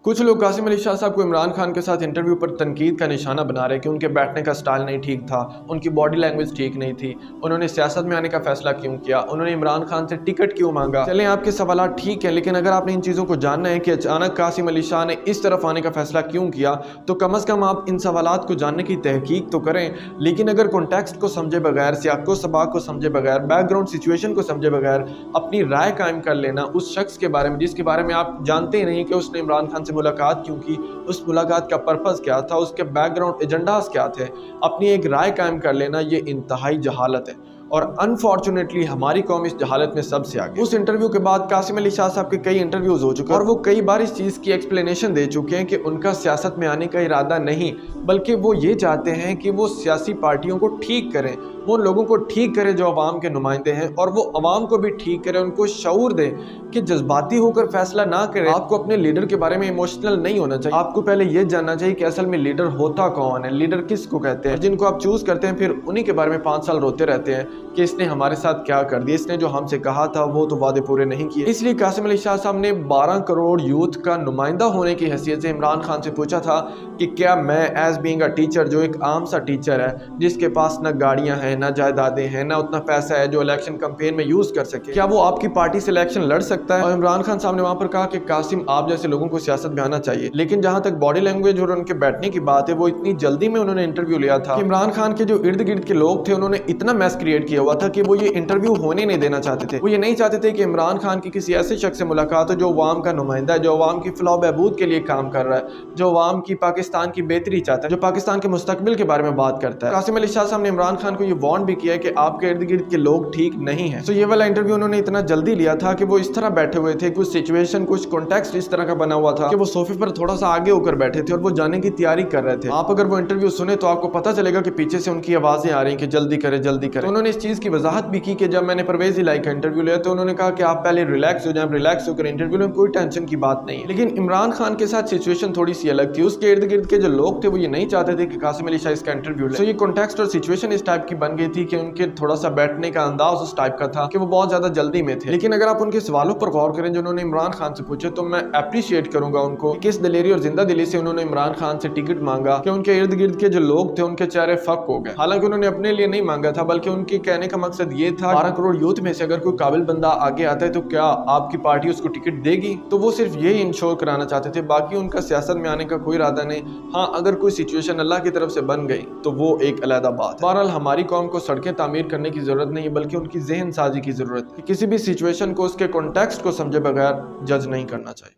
कुछ लोग कासिम अली शाह साहब को इमरान खान के साथ इंटरव्यू पर तनकीद का निशाना बना रहे कि उनके बैठने का स्टाइल नहीं ठीक था, उनकी बॉडी लैंग्वेज ठीक नहीं थी, उन्होंने सियासत में आने का फैसला क्यों किया, उन्होंने इमरान खान से टिकट क्यों मांगा। चलें, आपके सवाल ठीक है, लेकिन अगर आपने इन चीज़ों को जानना है कि अचानक कासिम अली शाह ने इस तरफ आने का फैसला क्यों किया, तो कम अज़ कम आप इन सवालात को जानने की तहकीक तो करें। लेकिन अगर कॉन्टेक्स्ट को समझे बगैर, सियाक़ो सबाक़ को समझे बगैर, बैकग्राउंड सिचुएशन को समझे बगैर अपनी राय कायम कर लेना उस शख्स के बारे में जिसके बारे में आप जानते ही नहीं कि उसने इमरान खान से मुलाकात क्यों की, उस मुलाकात का पर्पस क्या था, उसके बैकग्राउंड एजेंडास क्या थे, अपनी एक राय कायम कर लेना, ये इंतहाई जहालत है। और अनफॉर्चुनेटली हमारी कौम इस जहालत में सबसे आगे। उस इंटरव्यू के बाद कासिम अली शाह साहब के कई इंटरव्यूज हो चुके हैं और वो कई बार इस चीज़ की एक्सप्लेनेशन दे चुके हैं कि उनका सियासत में आने का इरादा नहीं, बल्कि वो ये चाहते हैं कि वो सियासी पार्टियों को ठीक करें, वो लोगों को ठीक करें जो अवाम के नुमाइंदे हैं, और वो अवाम को भी ठीक करें, उनको शऊर दें कि जज्बाती होकर फैसला ना करें। आपको अपने लीडर के बारे में इमोशनल नहीं होना चाहिए, आपको पहले ये जानना चाहिए कि असल में लीडर होता कौन है, लीडर किसको कहते हैं। जिनको आप चूज करते हैं फिर उन्हीं के बारे में 5 साल रोते रहते हैं कि इसने हमारे साथ क्या कर दिया, इसने जो हमसे कहा था वो तो वादे पूरे नहीं किए। इसलिए कासिम अली शाह साहब ने 12 करोड़ यूथ का नुमाइंदा होने की हैसियत से इमरान खान से पूछा था कि क्या मैं एज बीइंग अ टीचर, जो एक आम सा टीचर है जिसके पास ना गाड़ियां हैं, ना जायदादें हैं, ना उतना पैसा है जो इलेक्शन कैंपेन में यूज कर सके, क्या वो आपकी पार्टी से इलेक्शन लड़ सकता है। और इमरान खान साहब ने वहां पर कहा कि कासिम, आप जैसे लोगों को सियासत में आना चाहिए। लेकिन जहां तक बॉडी लैंग्वेज और उनके बैठने की बात है, वो इतनी जल्दी में उन्होंने इंटरव्यू लिया था कि इमरान खान के जो इर्द गिर्द के लोग थे उन्होंने इतना मैस क्रिएट किया हुआ था कि वो ये इंटरव्यू होने नहीं देना चाहते थे। वो ये नहीं चाहते थे कि इमरान खान की किसी ऐसे शख्स से मुलाकात हो जो अवाम का नुमाइंदा है, जो अवाम की फलाह बहबूद के लिए काम कर रहा है, जो अवाम की पाकिस्तान की बेहतरी चाहता है, जो पाकिस्तान के मुस्तकबिल के बारे में बात करता है। कासिम अली शाह साहब ने इमरान खान को ये वार्न भी किया है कि आपके इर्द गिर्द के लोग ठीक नहीं है। तो ये वाला इंटरव्यू उन्होंने इतना जल्दी लिया था कि वो इस तरह बैठे हुए थे, कुछ सिचुएशन, कुछ कॉन्टेक्स्ट इस तरह का बना हुआ था कि वो सोफे पर थोड़ा सा आगे होकर बैठे थे और वो जाने की तैयारी कर रहे थे। आप अगर वो इंटरव्यू सुने तो आपको पता चलेगा कि पीछे से उनकी आवाजें आ रही हैं कि जल्दी करे जल्दी करे। तो उन्होंने इस चीज की वजाहत भी की कि जब मैंने परवेज इलाही का इंटरव्यू लिया तो उन्होंने कहा कि आप पहले रिलैक्स हो जाएं, रिलैक्स होकर इंटरव्यू में कोई टेंशन की बात नहीं है। लेकिन इमरान खान के साथ सिचुएशन थोड़ी सी अलग थी। उसके इर्द गिर्द के जो लोग थे वो ये नहीं चाहते थे कि कासिम अली शाह इसका इंटरव्यू ले। तो ये कॉन्टेक्स्ट और सिचुएशन इस टाइप की बन गई थी कि उनके थोड़ा सा बैठने का अंदाज उस टाइप का था कि वो बहुत ज्यादा जल्दी में थे। लेकिन अगर आप उनके सवालों पर गौर करें जो उन्होंने इमरान खान से पूछे, तो मैं अप्रिशिएट करूंगा उनको कि किस दिलेरी और जिंदा दिली से उन्होंने इमरान खान से टिकट मांगा कि उनके इर्द गिर्द के जो लोग थे उनके चेहरे फक हो गए। हालांकि उन्होंने अपने लिए नहीं मांगा था, बल्कि उनके कहने का मकसद ये था 12 करोड़ यूथ में से अगर कोई काबिल बंदा आगे आता है तो क्या आपकी पार्टी उसको टिकट देगी। तो वो सिर्फ ये इंश्योर कराना चाहते थे, बाकी उनका सियासत में आने का कोई इरादा नहीं। हाँ, अगर कोई सिचुएशन अल्लाह की तरफ से बन गई तो वो एक अलग बात। बहरहाल हमारी कौम को सड़कें तामीर करने की जरूरत नहीं है, बल्कि उनकी ज़हन साजी की जरूरत है। किसी भी सिचुएशन को उसके कॉन्टेक्स्ट को समझे बगैर जज नहीं करना चाहिए।